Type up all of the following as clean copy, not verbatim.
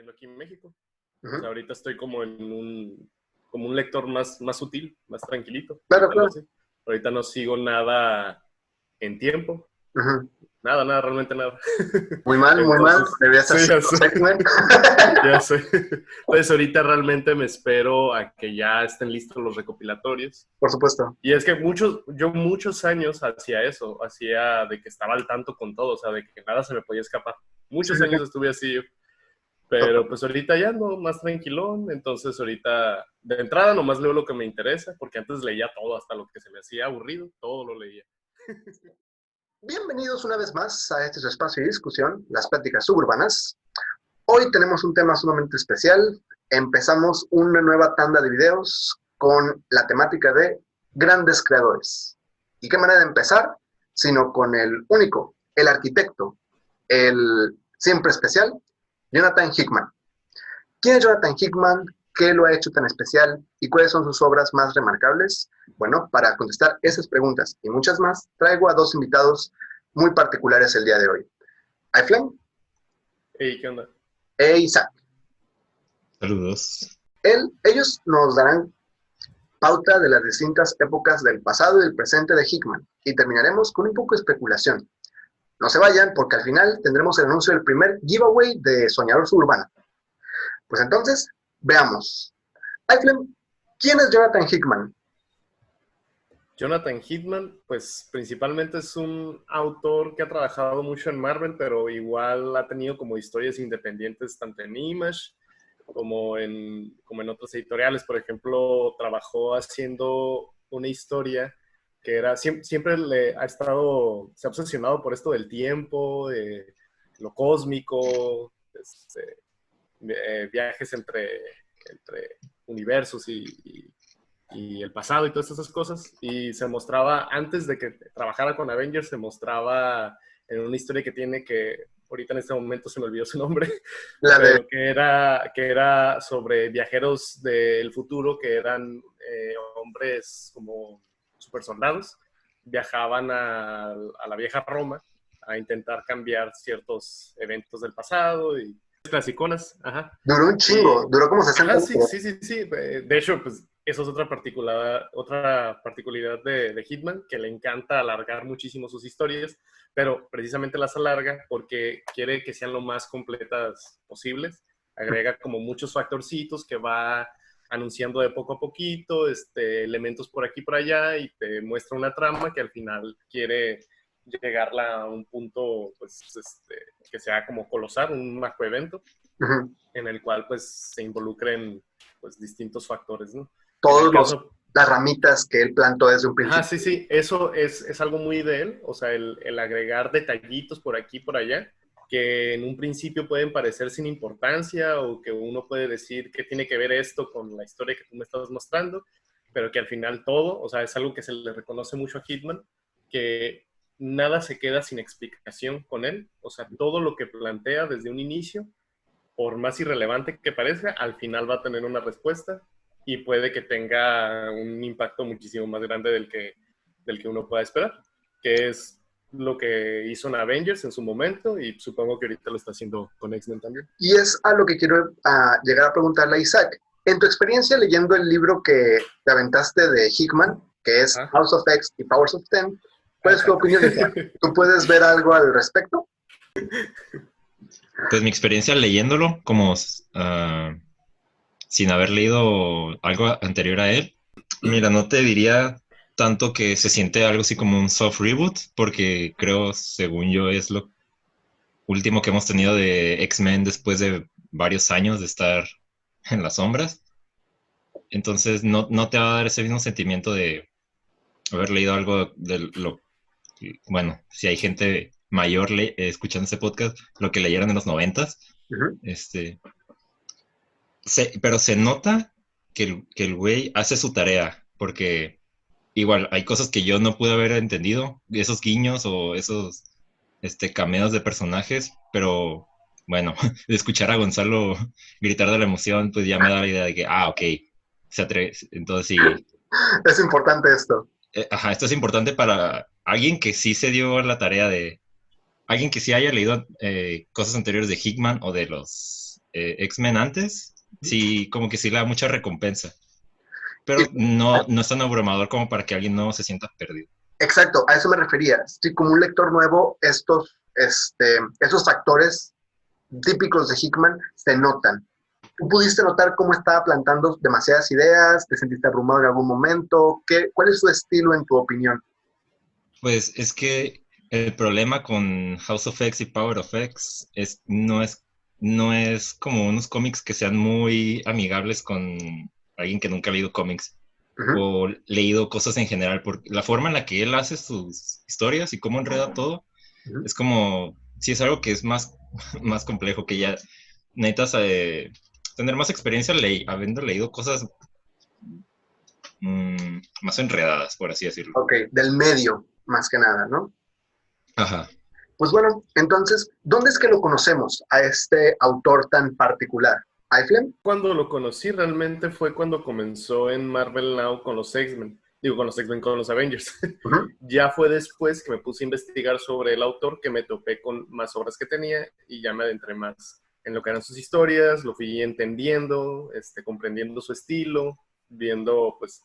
viendo aquí en México. Uh-huh. O sea, ahorita estoy como en como un lector más sutil, más tranquilito. Claro, claro. Ahorita no sigo nada en tiempo. Uh-huh. Nada, realmente nada. Muy mal. Deberías sí, hacer ya sé. X-Men. Ya sé. Entonces ahorita realmente me espero a que ya estén listos los recopilatorios. Por supuesto. Y es que yo muchos años hacía eso, hacía de que estaba al tanto con todo, o sea, de que nada se me podía escapar. Muchos años estuve así yo. Pero pues ahorita ya ando más tranquilón, entonces ahorita de entrada nomás leo lo que me interesa, porque antes leía todo, hasta lo que se me hacía aburrido, todo lo leía. Bienvenidos una vez más a este su espacio de discusión, las pláticas suburbanas. Hoy tenemos un tema sumamente especial. Empezamos una nueva tanda de videos con la temática de grandes creadores. ¿Y qué manera de empezar? Sino con el único, el arquitecto, el siempre especial, Jonathan Hickman. ¿Quién es Jonathan Hickman? ¿Qué lo ha hecho tan especial? ¿Y cuáles son sus obras más remarcables? Bueno, para contestar esas preguntas y muchas más, traigo a dos invitados muy particulares el día de hoy. Aiflen. Hey, ¿qué onda? E Isaac. Saludos. Ellos nos darán pauta de las distintas épocas del pasado y del presente de Hickman. Y terminaremos con un poco de especulación. No se vayan, porque al final tendremos el anuncio del primer giveaway de Soñador Suburbano. Pues entonces, veamos. Aiflen, ¿quién es Jonathan Hickman? Jonathan Hickman, pues principalmente es un autor que ha trabajado mucho en Marvel, pero igual ha tenido como historias independientes tanto en Image como en otras editoriales. Por ejemplo, trabajó haciendo una historia que era, siempre se ha obsesionado por esto del tiempo, de lo cósmico, viajes entre universos y el pasado y todas esas cosas. Y se mostraba, antes de que trabajara con Avengers, se mostraba en una historia que tiene que, ahorita en este momento se me olvidó su nombre, pero que era sobre viajeros del futuro que eran hombres como super soldados, viajaban a la vieja Roma a intentar cambiar ciertos eventos del pasado y clasiconas. Ajá. Duró un chingo, duró como 60 años. Sí. De hecho, pues eso es otra particularidad de Hickman, que le encanta alargar muchísimo sus historias, pero precisamente las alarga porque quiere que sean lo más completas posibles. Agrega como muchos factorcitos que va anunciando de poco a poquito, elementos por aquí y por allá, y te muestra una trama que al final quiere llegarla a un punto pues, que sea como colosal, un macroevento, en el cual pues se involucren pues distintos factores, ¿no? Todas las ramitas que él plantó desde un principio. Sí, eso es algo muy de él, o sea, el agregar detallitos por aquí y por allá, que en un principio pueden parecer sin importancia o que uno puede decir qué tiene que ver esto con la historia que tú me estás mostrando, pero que al final todo, o sea, es algo que se le reconoce mucho a Hickman, que nada se queda sin explicación con él, o sea, todo lo que plantea desde un inicio, por más irrelevante que parezca, al final va a tener una respuesta y puede que tenga un impacto muchísimo más grande del que uno pueda esperar, que es lo que hizo en Avengers en su momento y supongo que ahorita lo está haciendo con X-Men también. Y es a lo que quiero llegar a preguntarle a Isaac. En tu experiencia leyendo el libro que te aventaste de Hickman, que es House of X y Powers of Ten, ¿cuál es tu opinión, Isaac? ¿Tú puedes ver algo al respecto? Pues mi experiencia leyéndolo, como sin haber leído algo anterior a él, mira, no te diría tanto que se siente algo así como un soft reboot, porque creo, según yo, es lo último que hemos tenido de X-Men después de varios años de estar en las sombras. Entonces no te va a dar ese mismo sentimiento de haber leído algo de lo... Bueno, si hay gente mayor escuchando este podcast, lo que leyeron en los 90s, pero se nota que el güey hace su tarea, porque igual hay cosas que yo no pude haber entendido, esos guiños o esos cameos de personajes, pero bueno, de escuchar a Gonzalo gritar de la emoción, pues ya me da la idea de que, ok, se atreve, entonces sí. Es importante esto. Esto es importante para alguien que sí se dio la tarea de... Alguien que sí haya leído cosas anteriores de Hickman o de los X-Men antes, sí, como que sí le da mucha recompensa. Pero no es tan abrumador como para que alguien no se sienta perdido. Exacto, a eso me refería. Si como un lector nuevo, esos factores típicos de Hickman se notan. ¿Tú pudiste notar cómo estaba plantando demasiadas ideas? ¿Te sentiste abrumado en algún momento? ¿Cuál es su estilo en tu opinión? Pues es que el problema con House of X y Power of X no es como unos cómics que sean muy amigables con alguien que nunca ha leído cómics o leído cosas en general, porque la forma en la que él hace sus historias y cómo enreda todo, es como, si es algo que es más, más complejo, que ya necesitas tener más experiencia habiendo leído cosas más enredadas, por así decirlo. Ok, del medio, más que nada, ¿no? Ajá. Pues bueno, entonces, ¿dónde es que lo conocemos a este autor tan particular? ¿iFlame? Cuando lo conocí realmente fue cuando comenzó en Marvel Now con los X-Men. Digo, con los X-Men, con los Avengers. Ya fue después que me puse a investigar sobre el autor, que me topé con más obras que tenía y ya me adentré más en lo que eran sus historias, lo fui entendiendo, comprendiendo su estilo, viendo pues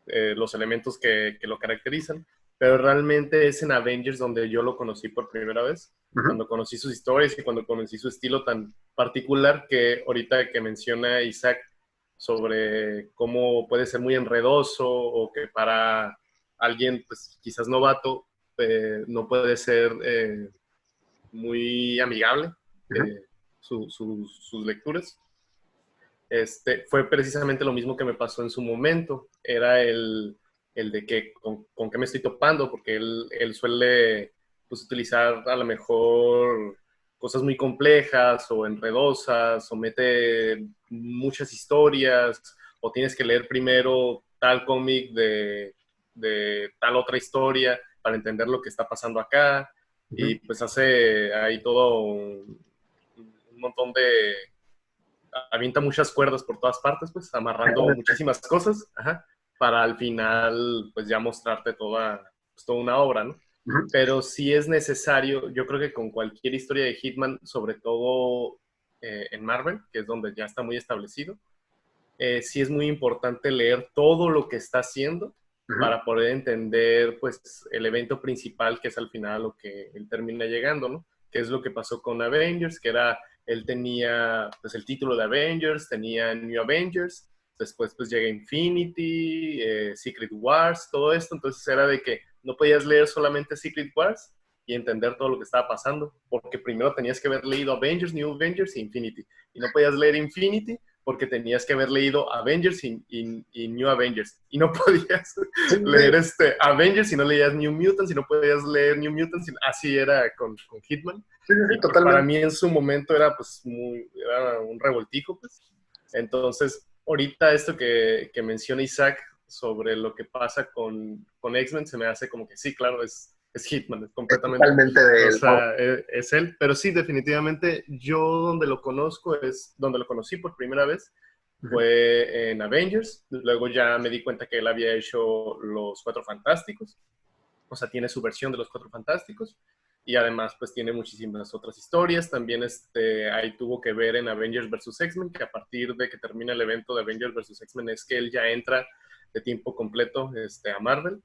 los elementos que lo caracterizan. Pero realmente es en Avengers donde yo lo conocí por primera vez, cuando conocí sus historias y cuando conocí su estilo tan particular, que ahorita que menciona Isaac sobre cómo puede ser muy enredoso o que para alguien pues quizás novato no puede ser muy amigable sus lecturas. Fue precisamente lo mismo que me pasó en su momento. Era el de que con qué me estoy topando, porque él suele pues, utilizar a lo mejor cosas muy complejas o enredosas, o mete muchas historias, o tienes que leer primero tal cómic de tal otra historia para entender lo que está pasando acá. Y pues hace ahí todo un montón de avienta muchas cuerdas por todas partes, pues, amarrando muchísimas cosas, para al final, pues, ya mostrarte pues, toda una obra, ¿no? Pero sí es necesario, yo creo que con cualquier historia de Hitman, sobre todo en Marvel, que es donde ya está muy establecido, sí es muy importante leer todo lo que está haciendo para poder entender, pues, el evento principal, que es al final lo que él termina llegando, ¿no? Que es lo que pasó con Avengers, que era, él tenía, pues, el título de Avengers, tenía New Avengers, después, pues, llega Infinity, Secret Wars, todo esto, entonces era de que no podías leer solamente Secret Wars y entender todo lo que estaba pasando, porque primero tenías que haber leído Avengers, New Avengers e Infinity, y no podías leer Infinity porque tenías que haber leído Avengers y New Avengers. Y no podías leer Avengers si no leías New Mutants, y no podías leer New Mutants. Así era con Hitman. Sí, y pues, para mí en su momento era, pues, era un revoltijo. Pues. Entonces, ahorita esto que menciona Isaac sobre lo que pasa con X-Men, se me hace como que sí, claro, es Hitman, es completamente. Totalmente de él. O sea, es él. Pero sí, definitivamente, yo donde lo conozco donde lo conocí por primera vez, fue en Avengers. Luego ya me di cuenta que él había hecho Los Cuatro Fantásticos. O sea, tiene su versión de Los Cuatro Fantásticos. Y además, pues tiene muchísimas otras historias. También ahí tuvo que ver en Avengers vs. X-Men, que a partir de que termina el evento de Avengers vs. X-Men es que él ya entra de tiempo completo a Marvel.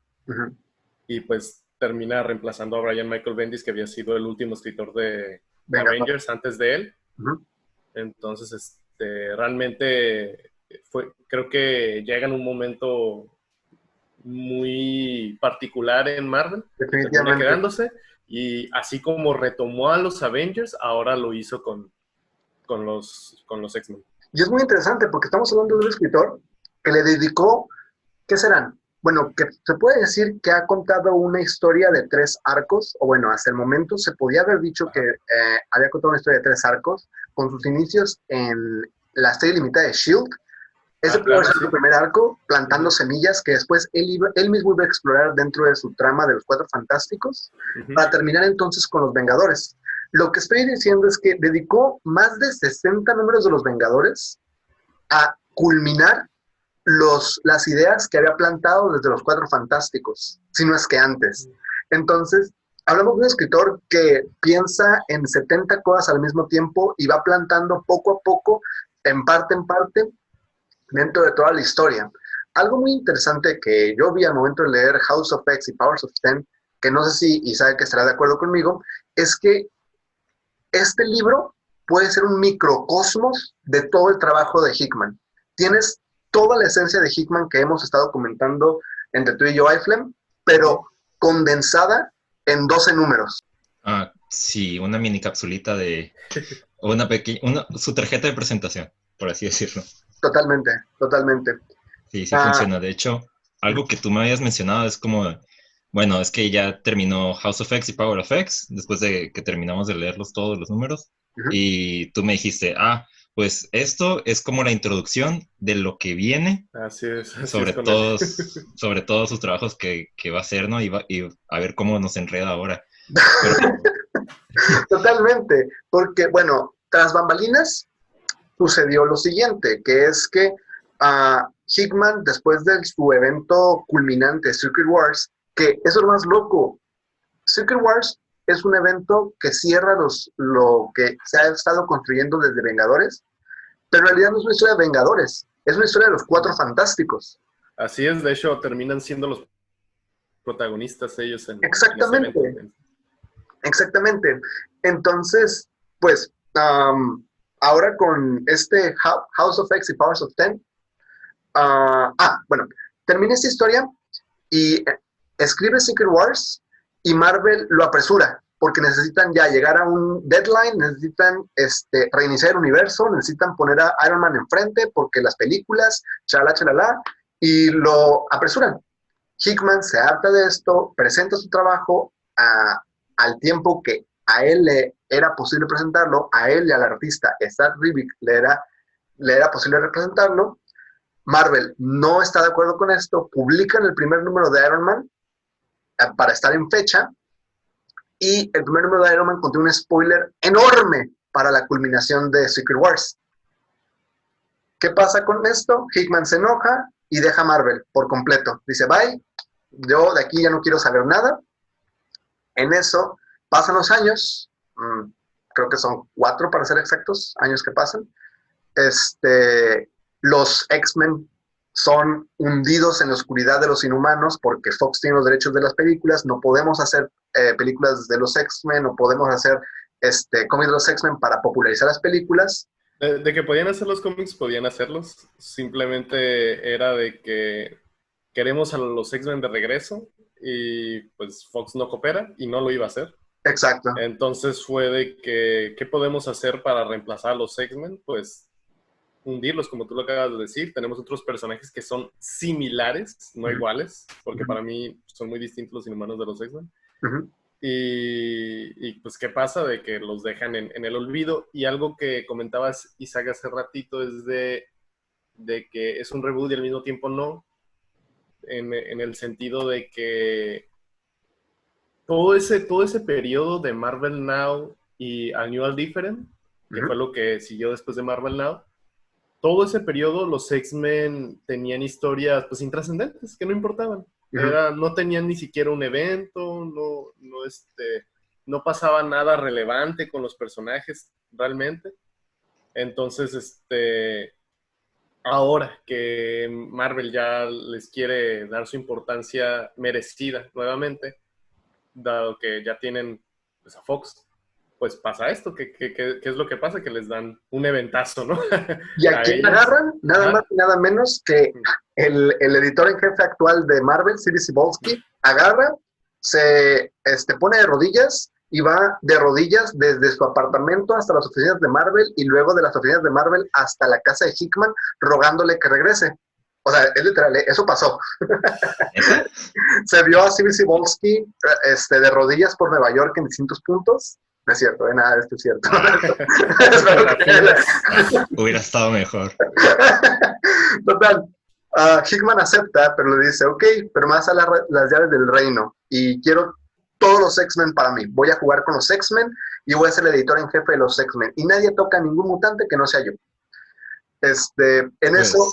Y pues termina reemplazando a Brian Michael Bendis, que había sido el último escritor de Avengers antes de él. Entonces, realmente creo que llega en un momento muy particular en Marvel, termina quedándose, y así como retomó a los Avengers, ahora lo hizo con los X-Men. Y es muy interesante porque estamos hablando de un escritor que le dedicó, ¿qué serán? Bueno, que se puede decir que ha contado una historia de 3 arcos, o bueno, hasta el momento se podía haber dicho que había contado una historia de 3 arcos, con sus inicios en la serie limitada de S.H.I.E.L.D., ese puede ser su primer arco, plantando semillas que después él mismo iba a explorar dentro de su trama de los Cuatro Fantásticos, para terminar entonces con los Vengadores. Lo que estoy diciendo es que dedicó más de 60 números de los Vengadores a culminar las ideas que había plantado desde los Cuatro Fantásticos, si no es que antes. Entonces, Hablamos de un escritor que piensa en 70 cosas al mismo tiempo y va plantando poco a poco, en parte, dentro de toda la historia. Algo muy interesante que yo vi al momento de leer House of X y Powers of Ten, que no sé si Isaac estará de acuerdo conmigo, es que este libro puede ser un microcosmos de todo el trabajo de Hickman. Tienes toda la esencia de Hickman que hemos estado comentando entre tú y yo, Aiflem, pero condensada en 12 números. Ah, sí, una mini capsulita de una pequeña, su tarjeta de presentación, por así decirlo. Totalmente, totalmente. Sí, sí funciona. De hecho, algo que tú me habías mencionado es como, bueno, es que ya terminó House of X y Power of X, después de que terminamos de leerlos todos los números, y tú me dijiste, pues esto es como la introducción de lo que viene, así es sobre todos sus trabajos que va a hacer, ¿no? Y a ver cómo nos enreda ahora. Pero, totalmente, porque, bueno, tras bambalinas sucedió lo siguiente, que es que Hickman, después de su evento culminante, Secret Wars, que eso es lo más loco, Secret Wars es un evento que cierra lo que se ha estado construyendo desde Vengadores, pero en realidad no es una historia de Vengadores, es una historia de los Cuatro Fantásticos. Así es, de hecho terminan siendo los protagonistas ellos en Exactamente, ese evento. Exactamente. Entonces, pues, ahora con este House of X y Powers of Ten, bueno, termina esta historia y escribe Secret Wars y Marvel lo apresura porque necesitan ya llegar a un deadline, necesitan reiniciar el universo, necesitan poner a Iron Man enfrente porque las películas, chalala, y lo apresuran. Hickman se harta de esto, presenta su trabajo al tiempo que a él le era posible presentarlo, a él y al artista Stan Ribic le era posible representarlo. Marvel no está de acuerdo con esto, publican el primer número de Iron Man para estar en fecha, y el primer número de Iron Man contiene un spoiler enorme para la culminación de Secret Wars. ¿Qué pasa con esto? Hickman se enoja y deja Marvel por completo. Dice, bye, yo de aquí ya no quiero saber nada. En eso pasan los años, creo que son 4 para ser exactos, años que pasan. Los X-Men son hundidos en la oscuridad de los Inhumanos porque Fox tiene los derechos de las películas, no podemos hacer películas de los X-Men, no podemos hacer cómics de los X-Men para popularizar las películas. De que podían hacer los cómics, podían hacerlos, simplemente era de que queremos a los X-Men de regreso y pues Fox no coopera y no lo iba a hacer. Exacto. Entonces fue de que, ¿qué podemos hacer para reemplazar a los X-Men? Pues hundirlos, como tú lo acabas de decir. Tenemos otros personajes que son similares, no iguales, porque para mí son muy distintos los Inhumanos de los X-Men. Y pues, ¿qué pasa? De que los dejan en el olvido. Y algo que comentabas, Isaac, hace ratito es de que es un reboot y al mismo tiempo no, en el sentido de que todo ese periodo de Marvel Now y A New and Different, que fue lo que siguió después de Marvel Now, todo ese periodo los X-Men tenían historias pues intrascendentes, que no importaban. No tenían ni siquiera un evento, no pasaba nada relevante con los personajes realmente. Entonces, ahora que Marvel ya les quiere dar su importancia merecida nuevamente, dado que ya tienen pues, a Fox, pues pasa esto, que es lo que pasa, que les dan un eventazo, ¿no? ¿Y a quién agarran? Nada más y nada menos que el editor en jefe actual de Marvel, C.B. Cebulski, agarra, se pone de rodillas y va de rodillas desde su apartamento hasta las oficinas de Marvel y luego de las oficinas de Marvel hasta la casa de Hickman rogándole que regrese. O sea, es literal, eso pasó. Se vio a C.B. Cebulski de rodillas por Nueva York en distintos puntos. No es cierto, de nada, esto es cierto. Hubiera estado mejor. Total, Hickman acepta, pero le dice, ok, pero me vas a dar las llaves del reino y quiero todos los X-Men para mí. Voy a jugar con los X-Men y voy a ser el editor en jefe de los X-Men. Y nadie toca a ningún mutante que no sea yo. Eso...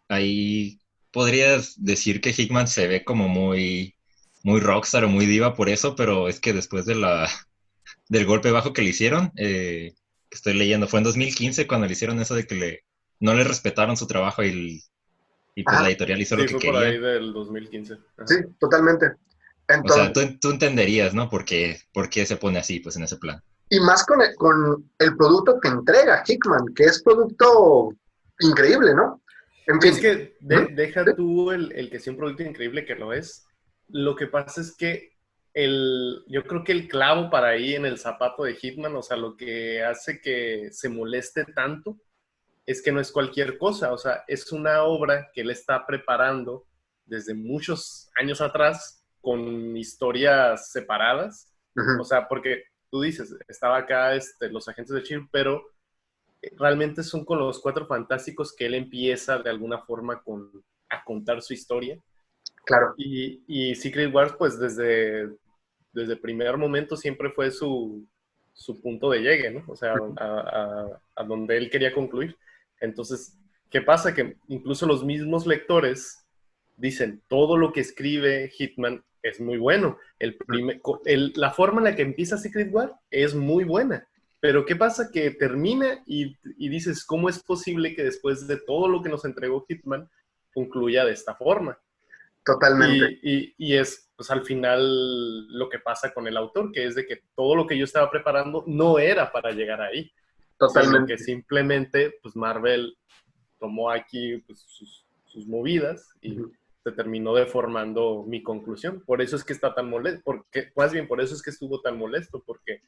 ahí podrías decir que Hickman se ve como muy muy rockstar o muy diva por eso, pero es que después del golpe bajo que le hicieron, estoy leyendo, fue en 2015 cuando le hicieron eso de que no le respetaron su trabajo y pues la Ajá, editorial hizo lo Sí, que fue por ahí quería. del 2015. sí, Ajá. totalmente. O sea, Entonces, tú entenderías, ¿no? Por qué se pone así, pues en ese plan. y más con el producto que entrega Hickman, que es producto increíble, ¿no? En Es fin. que Ujú. Sí, deja tú el que sea un producto increíble, que lo es. Lo que pasa es que yo creo que el clavo para ahí en el zapato de Hitman, o sea, lo que hace que se moleste tanto, es que no es cualquier cosa, o sea, es una obra que él está preparando desde muchos años atrás con historias separadas, o ujú, sea, porque tú dices, estaba acá los agentes de S.H.I.E.L.D., pero realmente son con los Cuatro Fantásticos que él empieza de alguna forma a contar su historia. claro. Y Secret Wars, pues desde el primer momento siempre fue su punto de llegue, ¿no? O sea, Ujú. a donde él quería concluir. Entonces, ¿qué pasa? Que incluso los mismos lectores dicen, todo lo que escribe Hitman es muy bueno. La forma en la que empieza Secret War es muy buena. Pero ¿qué pasa? Que termina y dices, ¿cómo es posible que después de todo lo que nos entregó Hitman concluya de esta forma? Totalmente, Y es pues al final lo que pasa con el autor, que es de que todo lo que yo estaba preparando no era para llegar ahí, sino que totalmente. simplemente pues Marvel tomó aquí pues, sus movidas y Ujú. se terminó deformando mi conclusión. Por eso es que está tan molesto, más bien por eso es que estuvo tan molesto, porque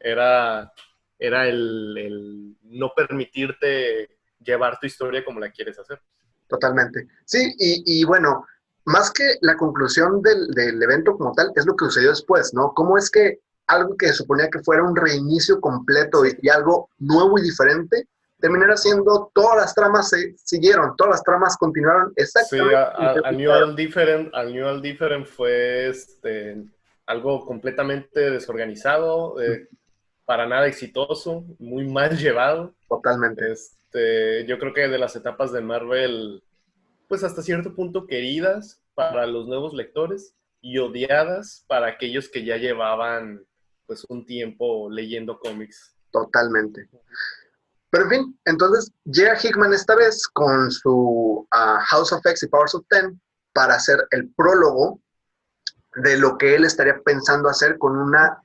era, era el no permitirte llevar tu historia como la quieres hacer. Totalmente. Sí, y bueno, más que la conclusión del evento como tal, es lo que sucedió después, ¿no? ¿Cómo es que algo que suponía que fuera un reinicio completo Sí. y algo nuevo y diferente, terminara siendo, todas las tramas se siguieron, todas las tramas continuaron Sí, exactamente como se planearon. Al New All Different fue algo completamente desorganizado, para nada exitoso, muy mal llevado. Totalmente. Yo creo que de las etapas de Marvel, pues hasta cierto punto queridas para los nuevos lectores y odiadas para aquellos que ya llevaban pues un tiempo leyendo cómics. Totalmente. Pero en fin, entonces llega Hickman esta vez con su House of X y Powers of Ten para hacer el prólogo de lo que él estaría pensando hacer con una,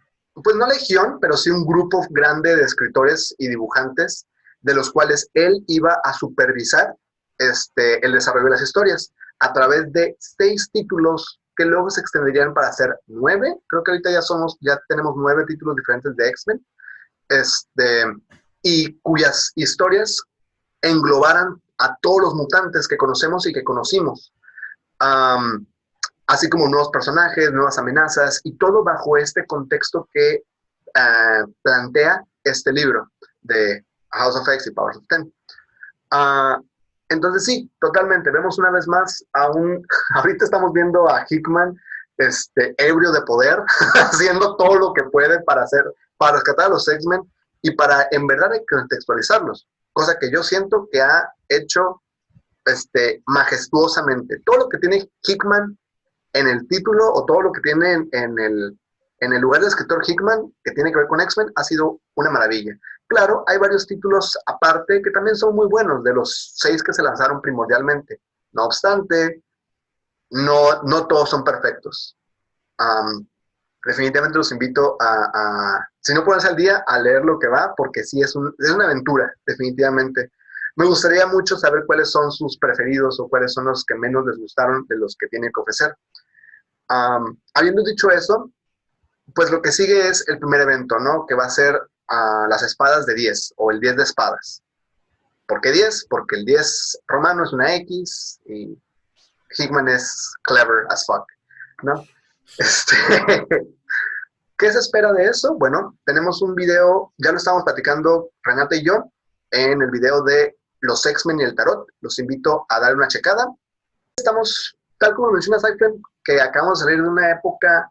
pues no legión, pero sí un grupo grande de escritores y dibujantes, de los cuales él iba a supervisar el desarrollo de las historias a través de 6 títulos que luego se extenderían para hacer 9. Creo que ahorita ya tenemos 9 títulos diferentes de X-Men, y cuyas historias englobaran a todos los mutantes que conocemos y que conocimos. Um, Así como nuevos personajes, nuevas amenazas, y todo bajo este contexto que plantea este libro de House of X y Powers of Ten. Uh, entonces sí, totalmente, vemos una vez más ahorita estamos viendo a Hickman ebrio de poder, haciendo todo lo que puede para rescatar a los X-Men y para en verdad contextualizarlos, cosa que yo siento que ha hecho majestuosamente. Todo lo que tiene Hickman en el título o todo lo que tiene en el lugar de escritor Hickman que tiene que ver con X-Men ha sido una maravilla. Claro, hay varios títulos aparte que también son muy buenos, de los 6 que se lanzaron primordialmente. No obstante, no todos son perfectos. Um, Definitivamente los invito si no ponerse al día, a leer lo que va, porque sí es una aventura, definitivamente. Me gustaría mucho saber cuáles son sus preferidos o cuáles son los que menos les gustaron de los que tiene que ofrecer. Habiendo dicho eso, pues lo que sigue es el primer evento, ¿no? Que va a ser las espadas de 10 o el 10 de espadas. ¿Por qué 10? Porque el 10 romano es una X y Hickman es clever as fuck, ¿no? ¿Qué se espera de eso? Bueno, tenemos un video, ya lo estamos platicando Renata y yo, en el video de los X-Men y el Tarot. Los invito a dar una checada. Estamos, tal como menciona Cypher, que acabamos de salir de una época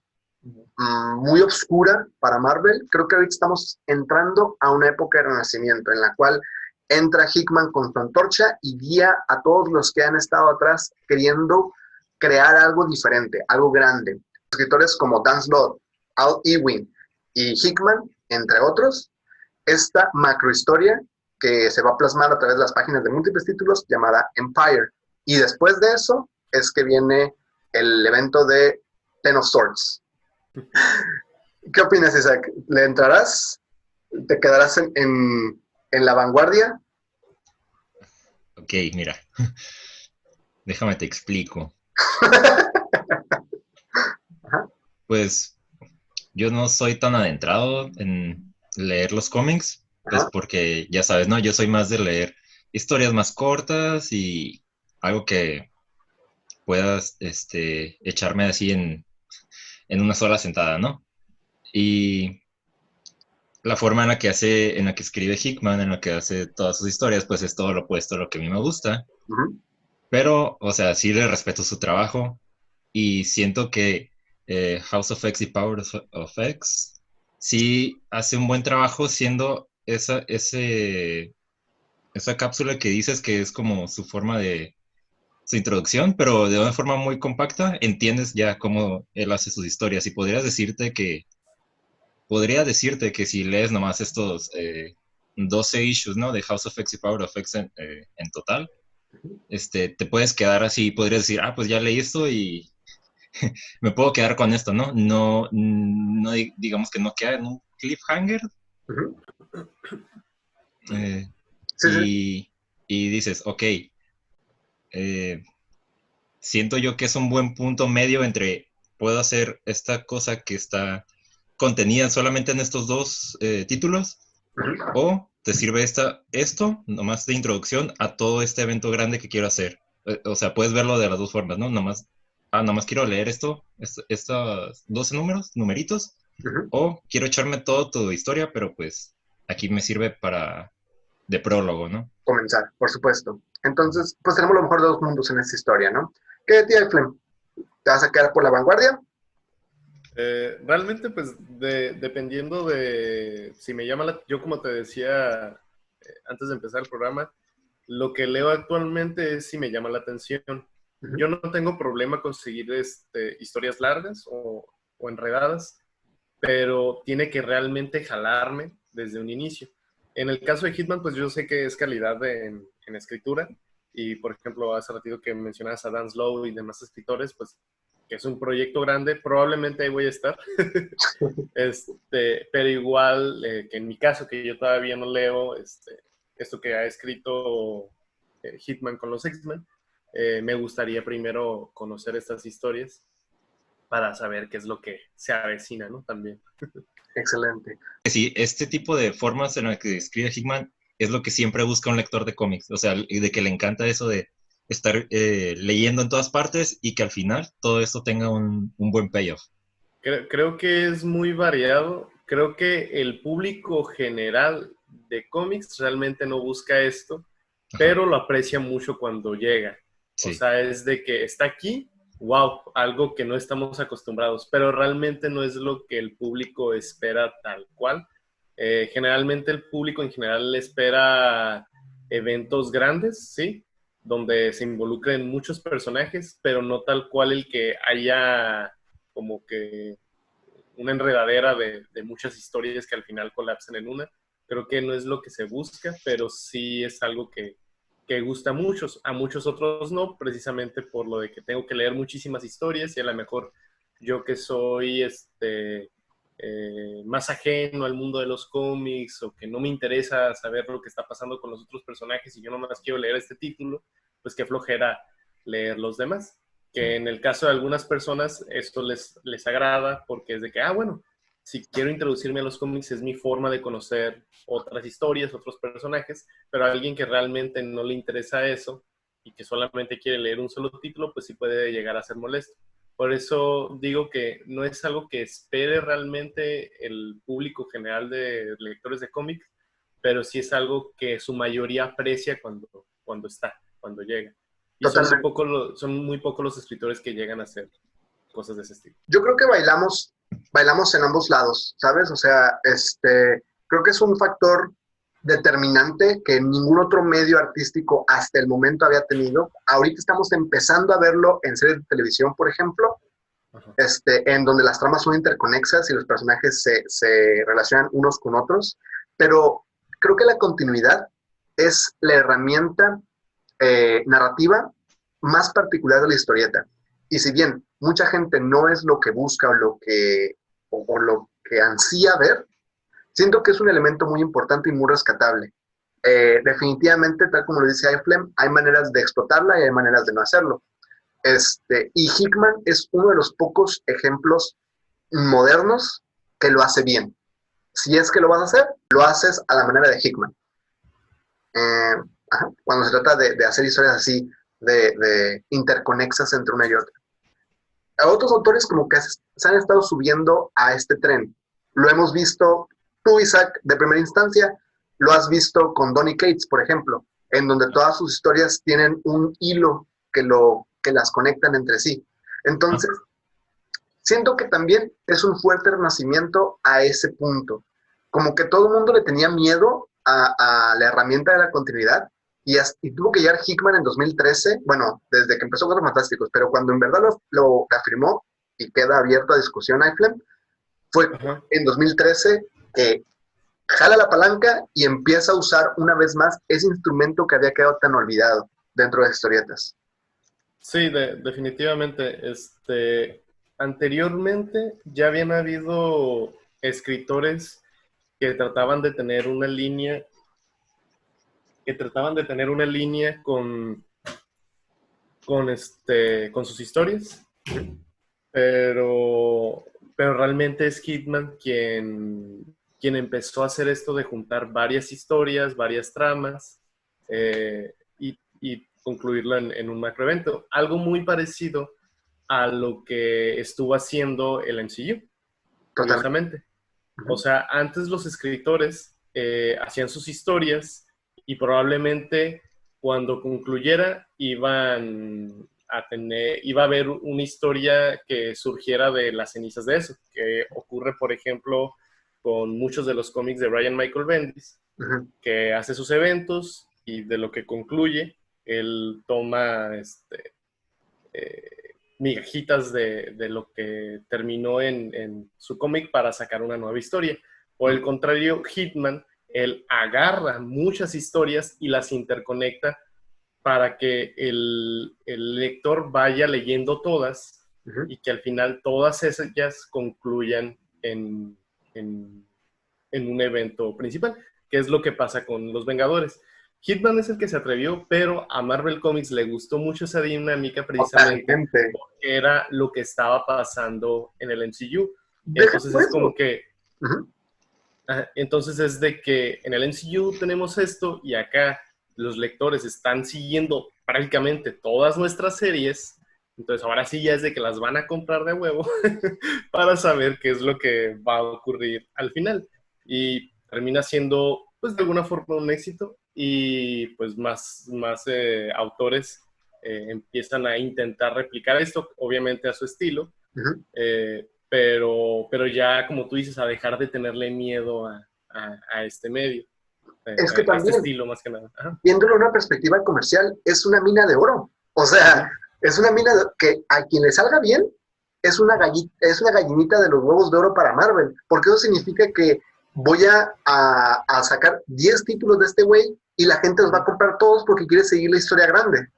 muy oscura para Marvel. Creo que ahorita estamos entrando a una época de renacimiento en la cual entra Hickman con su antorcha y guía a todos los que han estado atrás queriendo crear algo diferente, algo grande. escritores como Dan Slott, Al Ewing y Hickman, entre otros, esta macrohistoria que se va a plasmar a través de las páginas de múltiples títulos llamada Empire. Y después de eso es que viene el evento de Ten of Swords. ¿Qué opinas, Isaac? ¿Le entrarás? ¿Te quedarás en la vanguardia? Ok, mira. Déjame te explico. Pues yo no soy tan adentrado en leer los cómics, pues porque ya sabes, ¿no? Yo soy más de leer historias más cortas y algo que puedas echarme así en una sola sentada, ¿no? Y la forma en la que escribe Hickman, en la que hace todas sus historias, pues es todo lo opuesto a lo que a mí me gusta. Pero, o sea, sí le respeto su trabajo y siento que House of X y Power of X sí hace un buen trabajo siendo esa cápsula que dices que es como su forma de su introducción, pero de una forma muy compacta, entiendes ya cómo él hace sus historias y podría decirte que si lees nomás estos 12 issues, ¿no? De House of X y Power of X en total, te puedes quedar así, podrías decir, pues ya leí esto y me puedo quedar con esto, ¿no? No digamos que no queda en un cliffhanger. Sí. Y dices, ok, siento yo que es un buen punto medio entre puedo hacer esta cosa que está contenida solamente en estos dos títulos, o te sirve esto nomás de introducción a todo este evento grande que quiero hacer. O sea, puedes verlo de las dos formas, ¿no? Nomás quiero leer estos 12 numeritos, o quiero echarme toda tu historia, pero pues aquí me sirve de prólogo, ¿no? Comenzar, por supuesto. Entonces, pues tenemos lo mejor de dos mundos en esta historia, ¿no? ¿Qué de ti, Eflem? ¿Te vas a quedar por la vanguardia? Realmente, pues, dependiendo de si me llama yo como te decía antes de empezar el programa, lo que leo actualmente es si me llama la atención. Yo no tengo problema con seguir historias largas o enredadas, pero tiene que realmente jalarme desde un inicio. En el caso de Hitman, pues yo sé que es calidad en escritura, y por ejemplo, hace ratito que mencionabas a Dan Slow y demás escritores, pues que es un proyecto grande, probablemente ahí voy a estar. Pero igual que en mi caso, que yo todavía no leo esto que ha escrito Hitman con los X-Men, me gustaría primero conocer estas historias para saber qué es lo que se avecina, ¿no? También. Excelente. Sí, este tipo de formas en las que escribe Hickman es lo que siempre busca un lector de cómics, o sea, de que le encanta eso de estar leyendo en todas partes y que al final todo esto tenga un buen payoff. Creo que es muy variado. Creo que el público general de cómics realmente no busca esto, pero lo aprecia mucho cuando llega. Sí. O sea, es de que está aquí, wow, algo que no estamos acostumbrados, pero realmente no es lo que el público espera tal cual. Generalmente el público en general espera eventos grandes, ¿sí? Donde se involucren muchos personajes, pero no tal cual el que haya como que una enredadera de muchas historias que al final colapsen en una. Creo que no es lo que se busca, pero sí es algo que gusta a muchos otros no, precisamente por lo de que tengo que leer muchísimas historias y a lo mejor yo que soy más ajeno al mundo de los cómics o que no me interesa saber lo que está pasando con los otros personajes y yo nomás quiero leer este título, pues qué flojera leer los demás. Que en el caso de algunas personas esto les agrada porque es de que, bueno, si quiero introducirme a los cómics es mi forma de conocer otras historias, otros personajes, pero a alguien que realmente no le interesa eso y que solamente quiere leer un solo título, pues sí puede llegar a ser molesto. Por eso digo que no es algo que espere realmente el público general de lectores de cómics, pero sí es algo que su mayoría aprecia cuando llega. Y son muy pocos los escritores que llegan a hacer cosas de ese estilo. Yo creo que bailamos en ambos lados, ¿sabes? O sea, creo que es un factor determinante que ningún otro medio artístico hasta el momento había tenido. Ahorita estamos empezando a verlo en series de televisión, por ejemplo, en donde las tramas son interconexas y los personajes se relacionan unos con otros, pero creo que la continuidad es la herramienta narrativa más particular de la historieta. Y si bien mucha gente no es lo que busca o lo que ansía ver, siento que es un elemento muy importante y muy rescatable. Definitivamente, tal como lo dice iFlame, hay maneras de explotarla y hay maneras de no hacerlo. Y Hickman es uno de los pocos ejemplos modernos que lo hace bien. Si es que lo vas a hacer, lo haces a la manera de Hickman. Cuando se trata de hacer historias así, de interconexas entre una y otra. A otros autores como que se han estado subiendo a este tren. Lo hemos visto, tú, Isaac, de primera instancia, lo has visto con Donny Cates, por ejemplo, en donde todas sus historias tienen un hilo que las conectan entre sí. Entonces, siento que también es un fuerte renacimiento a ese punto. Como que todo el mundo le tenía miedo a la herramienta de la continuidad y tuvo que llegar Hickman en 2013, bueno, desde que empezó Cuatro Fantásticos, pero cuando en verdad lo afirmó y queda abierto a discusión, iFlame, fue en 2013 que jala la palanca y empieza a usar una vez más ese instrumento que había quedado tan olvidado dentro de las historietas. Sí, definitivamente. Anteriormente ya habían habido escritores que trataban de tener una línea con sus historias, pero realmente es Hickman quien empezó a hacer esto de juntar varias historias, varias tramas, y concluirlo en un macroevento. Algo muy parecido a lo que estuvo haciendo el MCU, curiosamente. O sea, antes los escritores hacían sus historias y probablemente cuando concluyera iba a haber una historia que surgiera de las cenizas de eso, que ocurre, por ejemplo, con muchos de los cómics de Brian Michael Bendis, que hace sus eventos y de lo que concluye, él toma migajitas de lo que terminó en su cómic para sacar una nueva historia. Por el contrario, Hickman, él agarra muchas historias y las interconecta para que el lector vaya leyendo todas y que al final todas ellas concluyan en un evento principal, que es lo que pasa con Los Vengadores. Hickman es el que se atrevió, pero a Marvel Comics le gustó mucho esa dinámica precisamente porque era lo que estaba pasando en el MCU. Entonces es como que... Entonces es de que en el MCU tenemos esto y acá los lectores están siguiendo prácticamente todas nuestras series. Entonces ahora sí ya es de que las van a comprar de huevo para saber qué es lo que va a ocurrir al final. Y termina siendo, pues de alguna forma, un éxito. Y pues más autores empiezan a intentar replicar esto, obviamente a su estilo, pero ya, como tú dices, a dejar de tenerle miedo a este medio, es que también, este estilo más que nada. Viéndolo en una perspectiva comercial, es una mina de oro. O sea, es una mina que a quien le salga bien es una gallinita de los huevos de oro para Marvel, porque eso significa que voy a sacar 10 títulos de este güey y la gente los va a comprar todos porque quiere seguir la historia grande.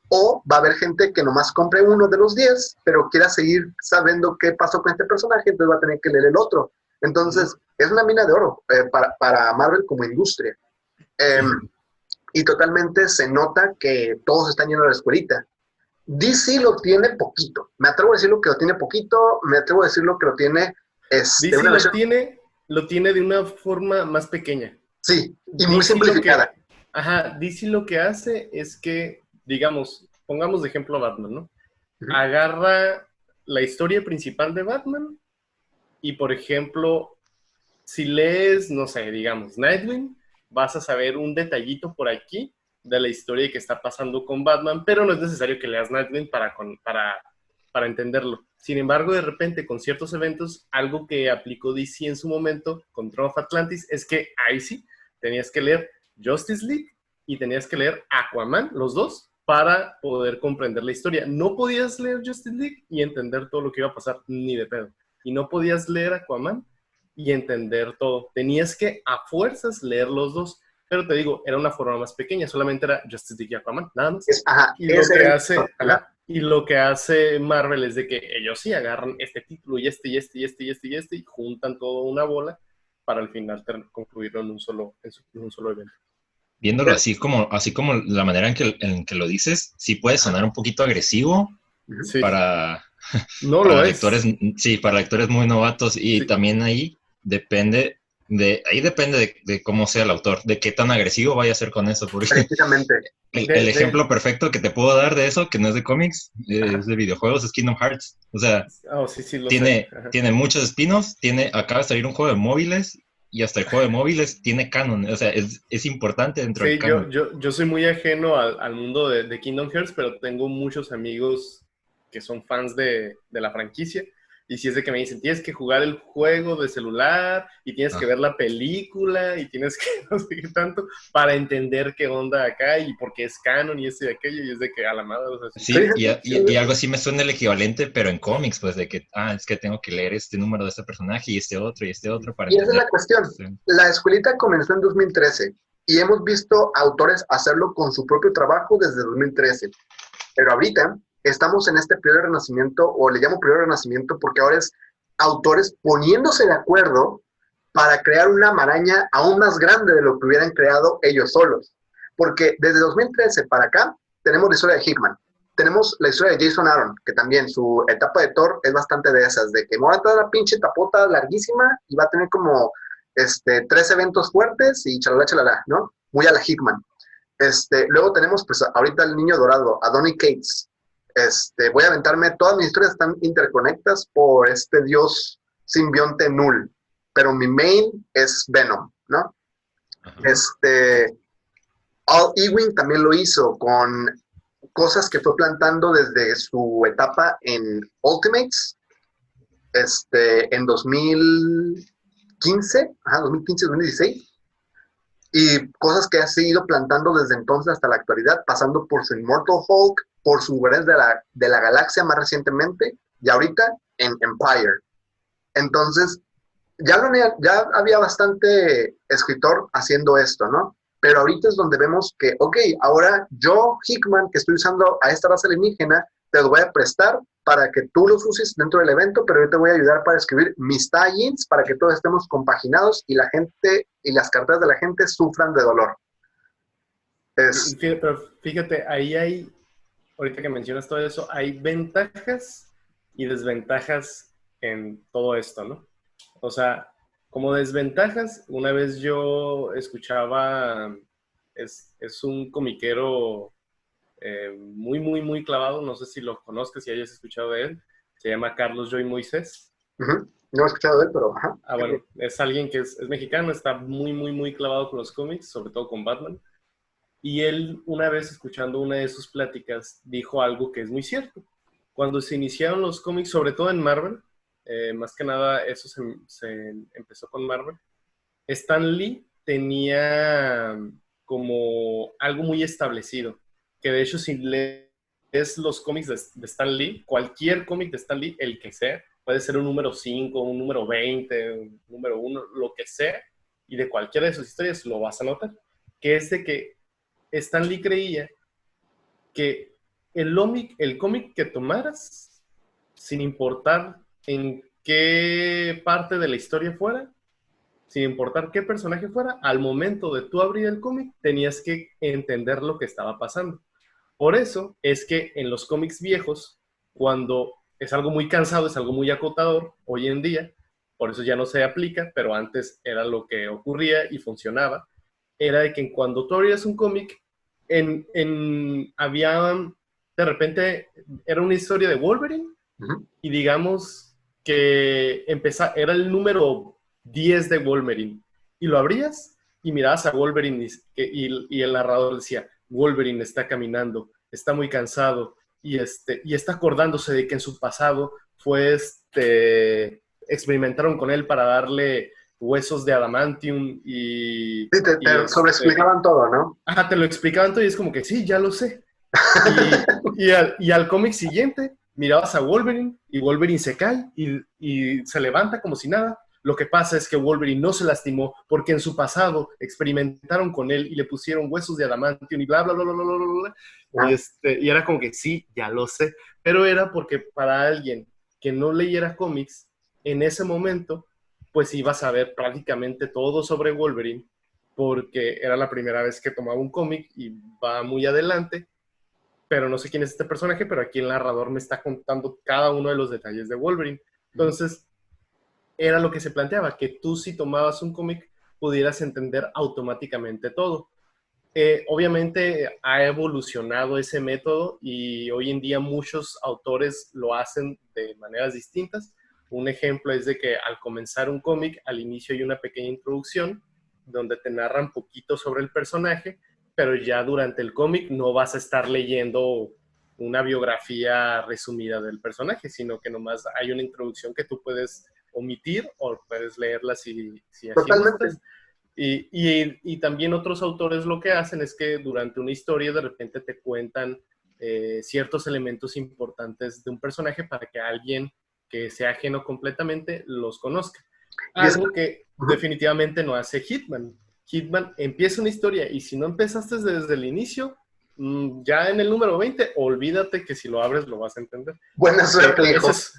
O va a haber gente que nomás compre uno de los 10, pero quiera seguir sabiendo qué pasó con este personaje, entonces va a tener que leer el otro. Entonces, es una mina de oro para Marvel como industria. Y totalmente se nota que todos están yendo a la escuelita. DC lo tiene poquito. Me atrevo a decir lo que lo tiene poquito, me atrevo a decir lo que lo tiene... DC lo tiene de una forma más pequeña. Sí, y muy simplificada. DC lo que hace es que, digamos, pongamos de ejemplo a Batman, ¿no? Agarra la historia principal de Batman y, por ejemplo, si lees, no sé, digamos, Nightwing, vas a saber un detallito por aquí de la historia que está pasando con Batman, pero no es necesario que leas Nightwing para entenderlo. Sin embargo, de repente, con ciertos eventos, algo que aplicó DC en su momento con Throne of Atlantis es que ahí sí tenías que leer Justice League y tenías que leer Aquaman, los dos, para poder comprender la historia. No podías leer Justice League y entender todo lo que iba a pasar, ni de pedo. Y no podías leer Aquaman y entender todo. Tenías que a fuerzas leer los dos. Pero te digo, era una forma más pequeña, solamente era Justice League y Aquaman, nada más. Y lo que hace Marvel es de que ellos sí agarran este título y y juntan todo una bola para al final concluirlo en un solo evento. Viéndolo así como la manera en que lo dices, sí puede sonar un poquito agresivo sí. para no lectores, sí, para lectores muy novatos, y sí. también ahí depende de cómo sea el autor, de qué tan agresivo vaya a ser con eso, porque precisamente el ejemplo perfecto que te puedo dar de eso, que no es de cómics, es de videojuegos, es Kingdom Hearts. O sea, tiene muchos spin-offs, acaba de salir un juego de móviles, y hasta el juego de móviles tiene canon, o sea, es importante dentro del canon. Yo soy muy ajeno al mundo de Kingdom Hearts, pero tengo muchos amigos que son fans de la franquicia, y si es de que me dicen, tienes que jugar el juego de celular, y tienes que ver la película, y tienes que no sé qué tanto, para entender qué onda acá, y por qué es canon, y esto y aquello, y es de que a la madre, o sea, sí, y algo así me suena el equivalente, pero en cómics, pues de que, es que tengo que leer este número de este personaje, y este otro, para y esa es la cuestión. La escuelita comenzó en 2013, y hemos visto autores hacerlo con su propio trabajo desde 2013, pero ahorita estamos en este periodo de renacimiento, o le llamo periodo de renacimiento porque ahora es autores poniéndose de acuerdo para crear una maraña aún más grande de lo que hubieran creado ellos solos. Porque desde 2013 para acá tenemos la historia de Hickman, tenemos la historia de Jason Aaron, que también su etapa de Thor es bastante de esas, de que me va a dar una pinche tapota larguísima y va a tener como 3 eventos fuertes y chalala, ¿no? Muy a la Hickman. Luego tenemos pues ahorita el niño dorado, a Donny Cates. Voy a aventarme, todas mis historias están interconectadas por este dios simbionte Null, pero mi main es Venom, ¿no? Al Ewing también lo hizo con cosas que fue plantando desde su etapa en Ultimates, en 2015, 2016, y cosas que ha seguido plantando desde entonces hasta la actualidad, pasando por su Immortal Hulk, por su Guardianes de la Galaxia más recientemente, y ahorita en Empire. Entonces, ya había bastante escritor haciendo esto, ¿no? Pero ahorita es donde vemos que, ok, ahora yo, Hickman, que estoy usando a esta raza alienígena, te lo voy a prestar para que tú los uses dentro del evento, pero yo te voy a ayudar para escribir mis tie-ins para que todos estemos compaginados y la gente y las cartas de la gente sufran de dolor. Pero fíjate, ahí hay, ahorita que mencionas todo eso, hay ventajas y desventajas en todo esto, ¿no? O sea, como desventajas, una vez yo escuchaba, es un comiquero muy, muy, muy clavado, no sé si lo conozcas, si hayas escuchado de él, se llama Carlos Joy Moisés. No he escuchado de él, pero ajá. Bueno, es alguien que es mexicano, está muy, muy, muy clavado con los cómics, sobre todo con Batman. Y él, una vez escuchando una de sus pláticas, dijo algo que es muy cierto. Cuando se iniciaron los cómics, sobre todo en Marvel, más que nada eso se empezó con Marvel, Stan Lee tenía como algo muy establecido, que de hecho si lees los cómics de Stan Lee, cualquier cómic de Stan Lee, el que sea, puede ser un número 5, un número 20, un número 1, lo que sea, y de cualquiera de sus historias lo vas a notar, que es de que Stan Lee creía que el cómic que tomaras, sin importar en qué parte de la historia fuera, sin importar qué personaje fuera, al momento de tú abrir el cómic, tenías que entender lo que estaba pasando. Por eso es que en los cómics viejos, cuando es algo muy cansado, es algo muy acotador, hoy en día, por eso ya no se aplica, pero antes era lo que ocurría y funcionaba, era de que cuando tú abrías un cómic, había, de repente, era una historia de Wolverine, y digamos que era el número 10 de Wolverine, y lo abrías y mirabas a Wolverine y el narrador decía, Wolverine está caminando, está muy cansado, y está acordándose de que en su pasado fue experimentaron con él para darle huesos de adamantium y... Sí, te sobreexplicaban todo, ¿no? Ajá, te lo explicaban todo y es como que sí, ya lo sé. Y al cómic siguiente mirabas a Wolverine y Wolverine se cae y se levanta como si nada. Lo que pasa es que Wolverine no se lastimó porque en su pasado experimentaron con él y le pusieron huesos de adamantium y bla, bla, bla, bla, bla, bla, bla. Ah, Y era como que sí, ya lo sé. Pero era porque para alguien que no leyera cómics, en ese momento, pues iba a saber prácticamente todo sobre Wolverine porque era la primera vez que tomaba un cómic y va muy adelante, pero no sé quién es este personaje, pero aquí el narrador me está contando cada uno de los detalles de Wolverine. Entonces, era lo que se planteaba, que tú si tomabas un cómic pudieras entender automáticamente todo. Obviamente ha evolucionado ese método y hoy en día muchos autores lo hacen de maneras distintas. Un ejemplo es de que al comenzar un cómic, al inicio hay una pequeña introducción donde te narran poquito sobre el personaje, pero ya durante el cómic no vas a estar leyendo una biografía resumida del personaje, sino que nomás hay una introducción que tú puedes omitir o puedes leerla si así totalmente. gustas. Y también otros autores lo que hacen es que durante una historia de repente te cuentan ciertos elementos importantes de un personaje para que alguien que sea ajeno completamente los conozca. Y es, Algo que ujú, definitivamente no hace Hitman. Hitman empieza una historia y si no empezaste desde el inicio, ya en el número 20, olvídate que si lo abres lo vas a entender. buena suerte, Esa hijo. es,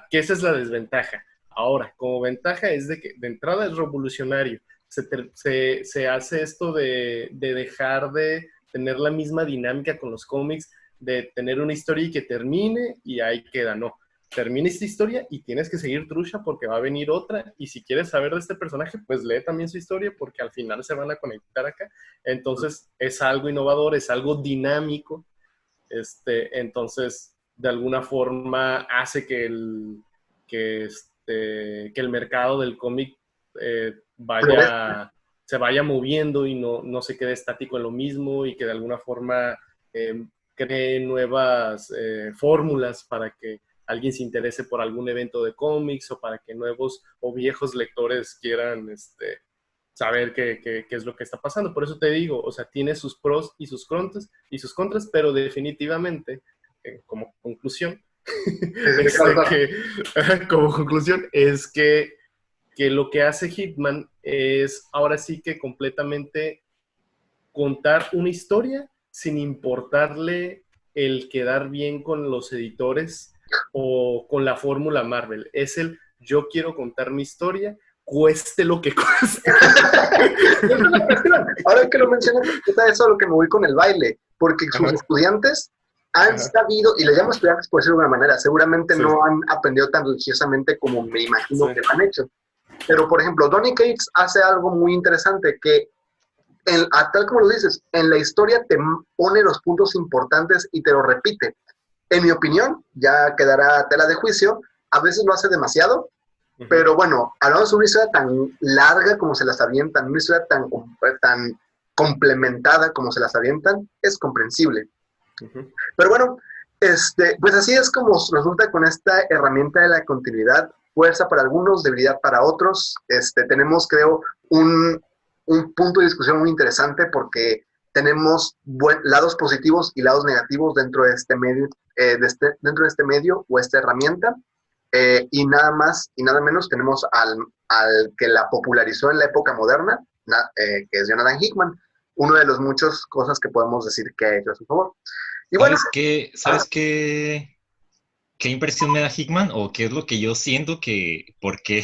que esa es la desventaja. Ahora, como ventaja es de que de entrada es revolucionario. Se hace esto de dejar de tener la misma dinámica con los cómics, de tener una historia y que termine y ahí queda. No, termina esta historia y tienes que seguir trucha porque va a venir otra. Y si quieres saber de este personaje, pues lee también su historia porque al final se van a conectar acá. Entonces es algo innovador, es algo dinámico. Entonces, de alguna forma hace que el mercado del cómic se vaya moviendo y no se quede estático en lo mismo y que de alguna forma cree nuevas fórmulas para que alguien se interese por algún evento de cómics o para que nuevos o viejos lectores quieran saber qué es lo que está pasando. Por eso te digo, o sea, tiene sus pros y sus contras, pero definitivamente, como conclusión, Sí, sí, claro. que, como conclusión, es que lo que hace Hitman es ahora sí que completamente contar una historia sin importarle el quedar bien con los editores o con la fórmula Marvel. Es el yo quiero contar mi historia, cueste lo que cueste. Esa es la cuestión. Ahora que lo mencionas, es a eso a lo que me voy con el baile, porque sus Ajá, estudiantes han ajá, sabido, y les llamo estudiantes por decirlo de alguna manera, seguramente sí, no han aprendido tan religiosamente como me sí, imagino que lo han hecho. Pero, por ejemplo, Donny Cates hace algo muy interesante que, tal como lo dices, en la historia te pone los puntos importantes y te lo repite. En mi opinión, ya quedará tela de juicio, a veces lo hace demasiado, uh-huh, pero bueno, hablamos de una historia tan larga como se las avientan, una historia tan complementada como se las avientan, es comprensible. uh-huh. Pero bueno, pues así es como resulta con esta herramienta de la continuidad, fuerza para algunos, debilidad para otros. Tenemos, creo, un punto de discusión muy interesante porque tenemos lados positivos y lados negativos dentro de este medio, dentro de este medio o esta herramienta. Y nada más y nada menos tenemos al que la popularizó en la época moderna, que es Jonathan Hickman, uno de los muchas cosas que podemos decir que ha hecho a su favor. Y bueno, ¿Sabes qué? ¿Sabes qué impresión me da Hickman? ¿O qué es lo que yo siento que, por qué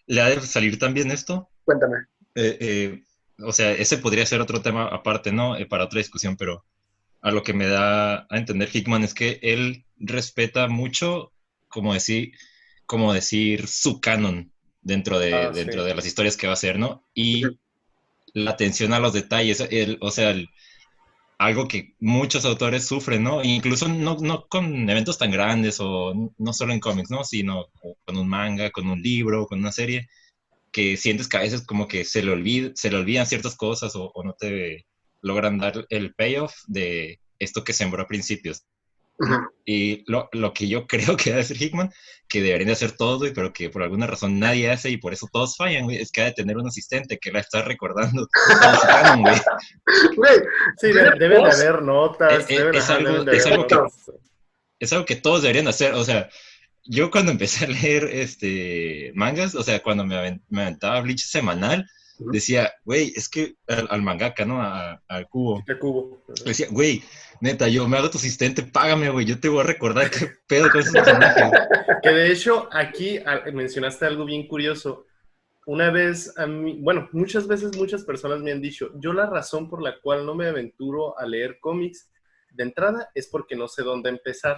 le ha de salir tan bien esto? cuéntame. Eh, eh, o sea, ese podría ser otro tema aparte, ¿no? Para otra discusión, pero a lo que me da a entender Hickman es que él respeta mucho, como decir, como decir su canon Ah, dentro sí. de las historias que va a hacer, ¿no? Y la atención a los detalles, o sea, algo que muchos autores sufren, ¿no? Incluso no con eventos tan grandes o no solo en cómics, ¿no? Sino con un manga, con un libro, con una serie, que sientes que a veces como que se le olvidan ciertas cosas o no te logran dar el payoff de esto que sembró a principios. Ujú. Y lo que yo creo que va a decir Hickman, que deberían de hacer todo, güey, pero que por alguna razón nadie hace y por eso todos fallan, güey, es que ha de tener un asistente que la está recordando todo su canon, güey. Güey, Sí, tiene deben de post. haber notas, Es deben algo, de es haber algo que, notas. es algo que todos deberían hacer, o sea, yo cuando empecé a leer mangas, o sea, cuando me aventaba Bleach semanal, Ujú. decía, güey, es que al mangaka, ¿no? Al Kubo. De cubo. Le decía, güey, neta, yo me hago tu asistente, págame, güey, yo te voy a recordar qué pedo con esos personajes. Que de hecho, aquí mencionaste algo bien curioso. Una vez a mí, bueno, muchas veces muchas personas me han dicho, yo la razón por la cual no me aventuro a leer cómics de entrada es porque no sé dónde empezar.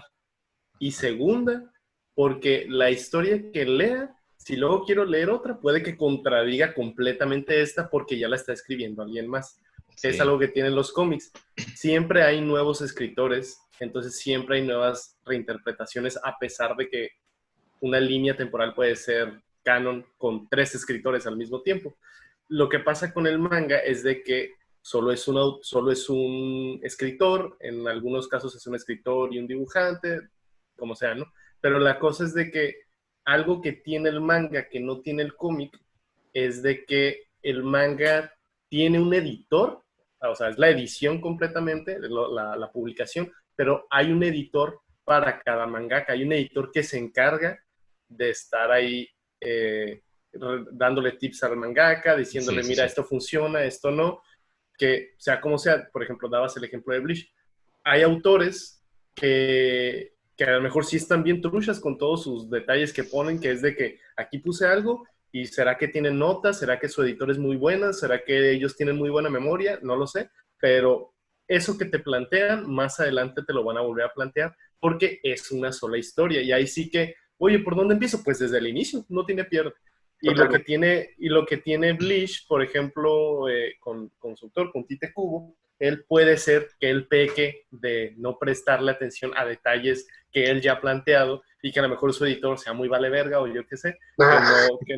Y segunda, porque la historia que lea, si luego quiero leer otra, puede que contradiga completamente esta porque ya la está escribiendo alguien más. Es Sí, algo que tienen los cómics. Siempre hay nuevos escritores, entonces siempre hay nuevas reinterpretaciones, a pesar de que una línea temporal puede ser canon con 3 escritores al mismo tiempo. Lo que pasa con el manga es de que solo es un escritor, en algunos casos es un escritor y un dibujante, como sea, ¿no? Pero la cosa es de que algo que tiene el manga que no tiene el cómic es de que el manga tiene un editor, o sea, es la edición completamente, la publicación, pero hay un editor para cada mangaka, hay un editor que se encarga de estar ahí dándole tips al mangaka, sí, diciéndole, sí, mira, sí. esto funciona, esto no, que sea como sea, por ejemplo, dabas el ejemplo de Bleach. Hay autores que a lo mejor sí están bien truchas con todos sus detalles que ponen, que es de que aquí puse algo y será que tienen notas, será que su editor es muy buena, será que ellos tienen muy buena memoria, no lo sé, pero eso que te plantean, más adelante te lo van a volver a plantear porque es una sola historia y ahí sí que, oye, ¿por dónde empiezo? Pues desde el inicio, no tiene pierde. Totalmente. Y lo que tiene Bleach, por ejemplo, con su autor, con Tite Kubo, él puede ser que él peque de no prestarle atención a detalles que él ya ha planteado y que a lo mejor su editor sea muy vale verga o yo qué sé, Ajá. Sí, que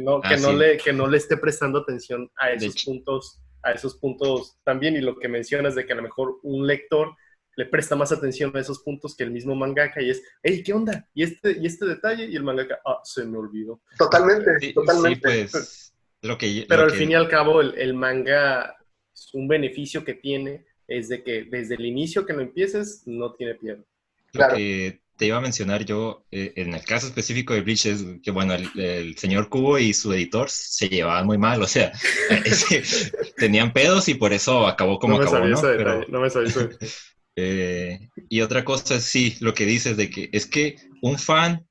no le esté prestando atención de hecho, a esos puntos también. Y lo que mencionas de que a lo mejor un lector le presta más atención a esos puntos que el mismo mangaka y es, hey, ¿qué onda? Y este detalle? Y el mangaka, ah, se me olvidó. Totalmente, sí, totalmente. pues, Pero lo al fin y que, al cabo, el manga, un beneficio que tiene es de que desde el inicio que lo empieces, no tiene pierde. lo Claro. que te iba a mencionar yo, en el caso específico de Bleach, es que, bueno, el señor Kubo y su editor se llevaban muy mal, o sea, tenían pedos y por eso acabó No como me acabó, sabía ese ¿no? detalle, Pero, no me sabía ese detalle. y otra cosa es, sí, lo que dices de que es que un fan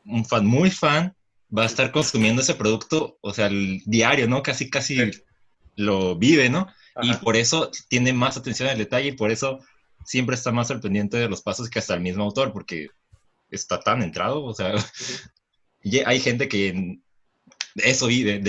muy fan, va a estar consumiendo ese producto, o sea, el diario, ¿no? Casi, casi Sí. lo vive, ¿no? Y Ajá. por eso tiene más atención al detalle y por eso siempre está más al pendiente de los pasos que hasta el mismo autor, porque está tan entrado, o sea, Uh-huh. y hay gente que de eso vive,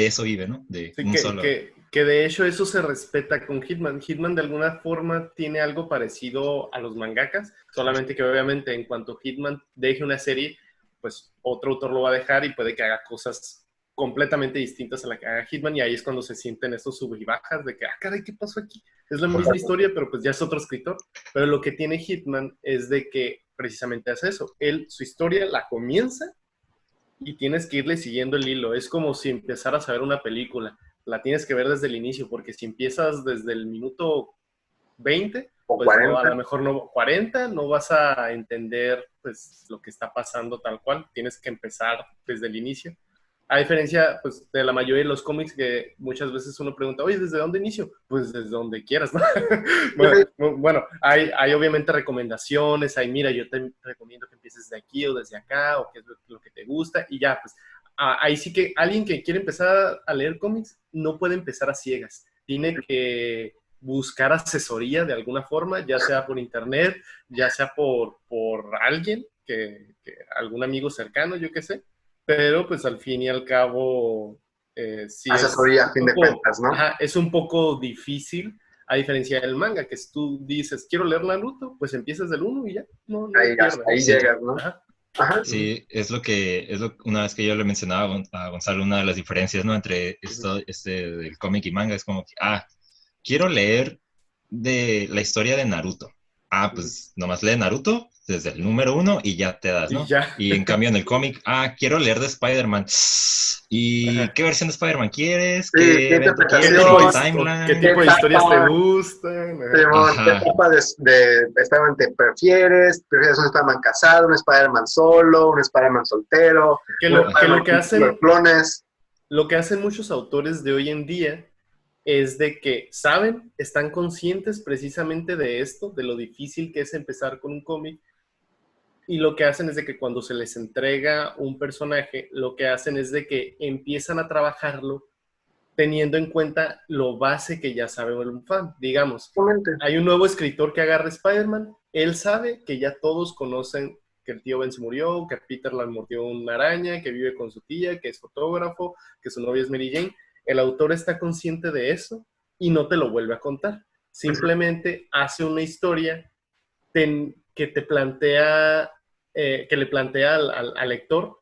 ¿no? De Sí, un solo. que de hecho eso se respeta con Hitman. Hitman de alguna forma tiene algo parecido a los mangakas, solamente que obviamente en cuanto Hitman deje una serie, pues otro autor lo va a dejar y puede que haga cosas completamente distintas a la que haga Hitman y ahí es cuando se sienten estos sub y bajas de que, ah, caray, ¿qué pasó aquí? Es la misma historia, pero pues ya es otro escritor. Pero lo que tiene Hitman es de que precisamente hace eso. Él, su historia la comienza y tienes que irle siguiendo el hilo. Es como si empezaras a ver una película. La tienes que ver desde el inicio, porque si empiezas desde el minuto 20, O pues no, a 40. lo mejor no, 40, no vas a entender pues lo que está pasando tal cual. Tienes que empezar desde el inicio. A diferencia pues, de la mayoría de los cómics que muchas veces uno pregunta, oye, ¿desde dónde inicio? Pues desde donde quieras, ¿no? Bueno, hay obviamente recomendaciones, hay, mira, yo te recomiendo que empieces de aquí o desde acá, o qué es lo que te gusta, y ya, pues ahí sí que alguien que quiere empezar a leer cómics no puede empezar a ciegas, tiene que buscar asesoría de alguna forma, ya sea por internet, ya sea por alguien, algún amigo cercano, yo qué sé, pero pues al fin y al cabo sí es Asesoría a un fin de poco, cuentas, ¿no? ajá, es un poco difícil a diferencia del manga, que si tú dices, quiero leer Naruto, pues empiezas del uno y ya, no hay Ahí, pierde, hasta ahí ¿no? Sí, llegas, ¿no? Ajá. Ajá. sí, una vez que yo le mencionaba a Gonzalo, una de las diferencias, ¿no? Entre Uh-huh. esto, del cómic y manga, es como que, quiero leer de la historia de Naruto. Uh-huh. Pues nomás lee Naruto, desde el número 1 y ya te das, Y ¿no? ya. Y en cambio en el cómic, quiero leer de Spider-Man. ¿Y Ajá. qué versión de Spider-Man quieres? Sí, ¿Qué qué evento ¿Qué quieres? ¿En tipo, qué interpretación, qué timeline? qué tipo de historias te etapa, gustan? Ajá. Simón, qué Ajá. etapa de Spider-Man te prefieres. ¿Prefieres un Spider-Man casado, un Spider-Man solo, un Spider-Man soltero, Que un lo, que Spider-Man lo que con un chingo de hacen, clones? lo que hacen muchos autores de hoy en día es de que saben, están conscientes precisamente de esto, de lo difícil que es empezar con un cómic, y lo que hacen es de que cuando se les entrega un personaje, lo que hacen es de que empiezan a trabajarlo teniendo en cuenta lo base que ya sabe un fan. Digamos, Exactamente. hay un nuevo escritor que agarra Spider-Man, él sabe que ya todos conocen que el tío Ben se murió, que Peter la mordió una araña, que vive con su tía, que es fotógrafo, que su novia es Mary Jane. El autor está consciente de eso y no te lo vuelve a contar. Simplemente hace una historia que te plantea, que le plantea al lector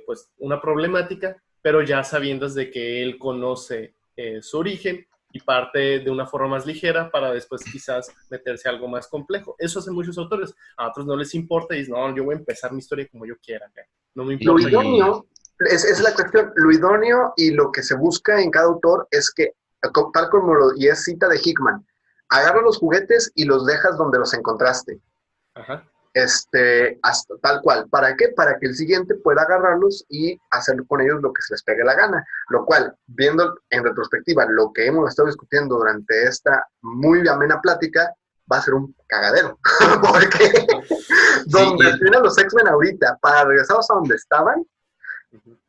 pues una problemática, pero ya sabiendo de que él conoce su origen y parte de una forma más ligera para después quizás meterse a algo más complejo. Eso hacen muchos autores. A otros no les importa y dicen, no, yo voy a empezar mi historia como yo quiera. No me Lo importa que... Y idóneo, es la cuestión, lo idóneo y lo que se busca en cada autor es que, tal como y es cita de Hickman, agarra los juguetes y los dejas donde los encontraste. Ajá. Hasta tal cual. ¿Para qué? Para que el siguiente pueda agarrarlos y hacer con ellos lo que se les pegue la gana. Lo cual, viendo en retrospectiva lo que hemos estado discutiendo durante esta muy amena plática, va a ser un cagadero. Porque sí, donde tienen los X-Men ahorita, para regresarlos a donde estaban,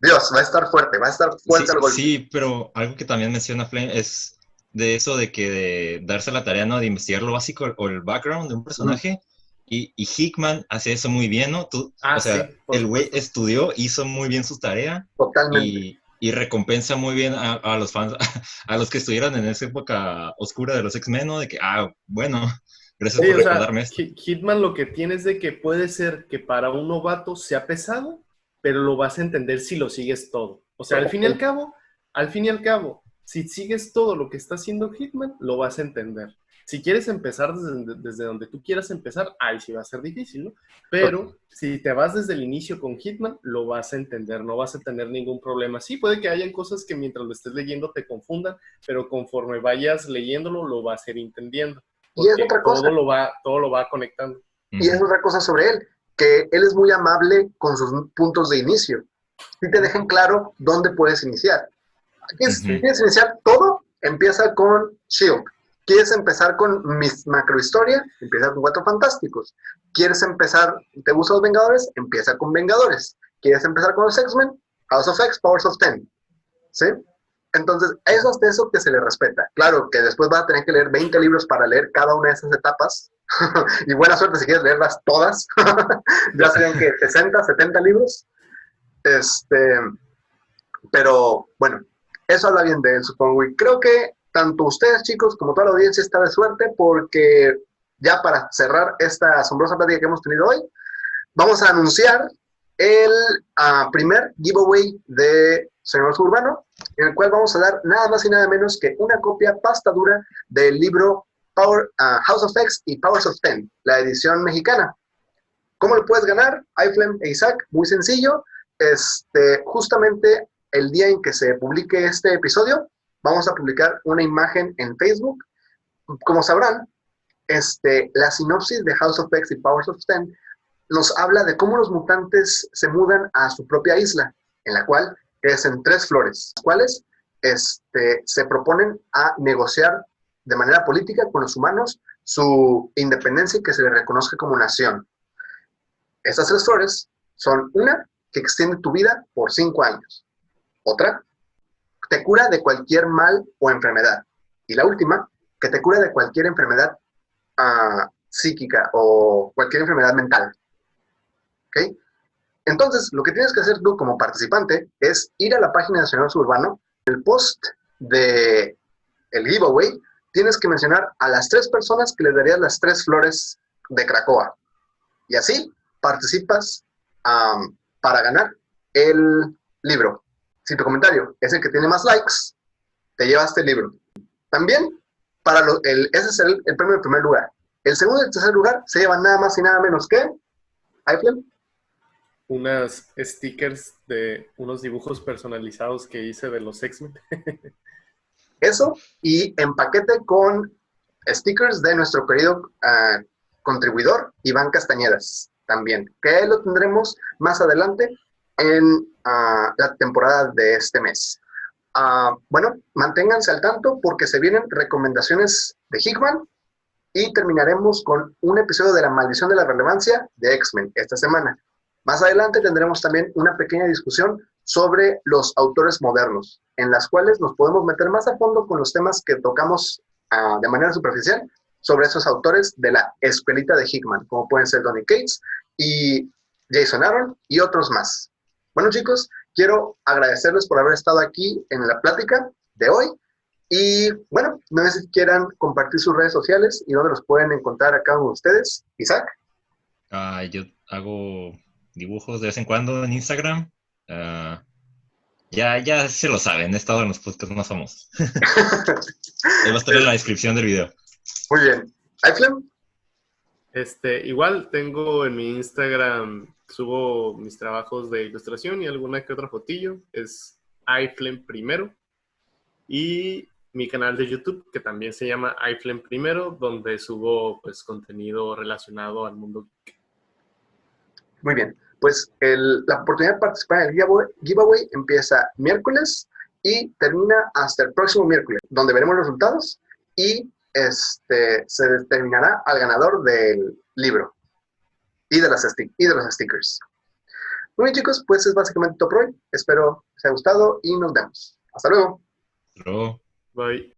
Dios, va a estar fuerte, va a estar fuerte sí, el golpe. sí, pero algo que también menciona Flame es de eso de que de darse la tarea, ¿no? De investigar lo básico o el background de un personaje. Y Hickman hace eso muy bien, ¿no? O Sí, sea, por el güey supuesto. estudió, hizo muy bien su tarea Totalmente. y recompensa muy bien a los fans, a los que estuvieron en esa época oscura de los X-Men, ¿no? De que, bueno, gracias Sí, por o sea, recordarme esto. Hitman lo que tiene es de que puede ser que para un novato sea pesado, pero lo vas a entender si lo sigues todo. O sea, Totalmente. al fin y al cabo, si sigues todo lo que está haciendo Hitman, lo vas a entender. Si quieres empezar desde donde tú quieras empezar, ahí sí va a ser difícil, ¿no? Pero si te vas desde el inicio con Hitman, lo vas a entender, no vas a tener ningún problema. Sí, puede que hayan cosas que mientras lo estés leyendo te confundan, pero conforme vayas leyéndolo, lo vas a ir entendiendo Y es porque otra cosa, todo lo va conectando. y es Ujú, otra cosa sobre él, que él es muy amable con sus puntos de inicio. Si te dejan claro dónde puedes iniciar. ujú. Sí, ¿Quieres iniciar todo? Empieza con Shield. ¿Quieres empezar con mis macrohistoria? Empieza con Cuatro Fantásticos. ¿Quieres empezar, te gustan los Vengadores? Empieza con Vengadores. ¿Quieres empezar con los X-Men? House of X, Powers of Ten. ¿Sí? Entonces, es hasta eso que se le respeta. Claro que después va a tener que leer 20 libros para leer cada una de esas etapas. Y buena suerte si quieres leerlas todas. Ya serían que 60, 70 libros. Pero bueno, eso habla bien de él, supongo. Y creo que tanto ustedes, chicos, como toda la audiencia está de suerte porque ya para cerrar esta asombrosa plática que hemos tenido hoy, vamos a anunciar el primer giveaway de Señor Urbano, en el cual vamos a dar nada más y nada menos que una copia pasta dura del libro House of X y Powers of Ten, la edición mexicana. ¿Cómo lo puedes ganar? iFlame e Isaac, muy sencillo. Justamente el día en que se publique este episodio, vamos a publicar una imagen en Facebook. Como sabrán, la sinopsis de House of X y Powers of Ten nos habla de cómo los mutantes se mudan a su propia isla, en la cual crecen 3 flores, las cuales se proponen a negociar de manera política con los humanos su independencia y que se les reconozca como nación. Estas 3 flores son una que extiende tu vida por 5 años, otra te cura de cualquier mal o enfermedad, y la última que te cura de cualquier enfermedad psíquica o cualquier enfermedad mental. ¿Okay? Entonces, lo que tienes que hacer tú como participante es ir a la página de Señor Urbano, el post de el giveaway, tienes que mencionar a las 3 personas que les darías las 3 flores de Krakoa. Y así participas para ganar el libro. Si tu comentario es el que tiene más likes, te llevaste el libro. También, ese es el premio de primer lugar. El segundo y el tercer lugar se llevan nada más y nada menos que iFlame. Unas stickers de unos dibujos personalizados que hice de los X-Men. Eso, y en paquete con stickers de nuestro querido contribuidor Iván Castañedas también, que lo tendremos más adelante en la temporada de este mes. Bueno, manténganse al tanto porque se vienen recomendaciones de Hickman y terminaremos con un episodio de La Maldición de la Relevancia de X-Men esta semana. Más adelante tendremos también una pequeña discusión sobre los autores modernos, en las cuales nos podemos meter más a fondo con los temas que tocamos de manera superficial sobre esos autores de la escuelita de Hickman, como pueden ser Donny Cates y Jason Aaron y otros más. Bueno, chicos, quiero agradecerles por haber estado aquí en la plática de hoy. Y bueno, no sé si quieran compartir sus redes sociales y dónde los pueden encontrar a cada uno de ustedes. Isaac. Yo hago dibujos de vez en cuando en Instagram. Ya se lo saben, he estado en los podcasts más famosos. Va a estar en la descripción del video. Muy bien. iFlame. Igual tengo en mi Instagram, subo mis trabajos de ilustración y alguna que otra fotillo. Es iFlame Primero. Y mi canal de YouTube, que también se llama iFlame Primero, donde subo pues contenido relacionado al mundo geek. Muy bien. Pues la oportunidad de participar en el giveaway empieza miércoles y termina hasta el próximo miércoles, donde veremos los resultados y se determinará al ganador del libro y de los stickers. Muy bien, chicos, pues es básicamente todo por hoy. Espero que les haya gustado y nos vemos. Hasta luego. Hasta luego. Bye.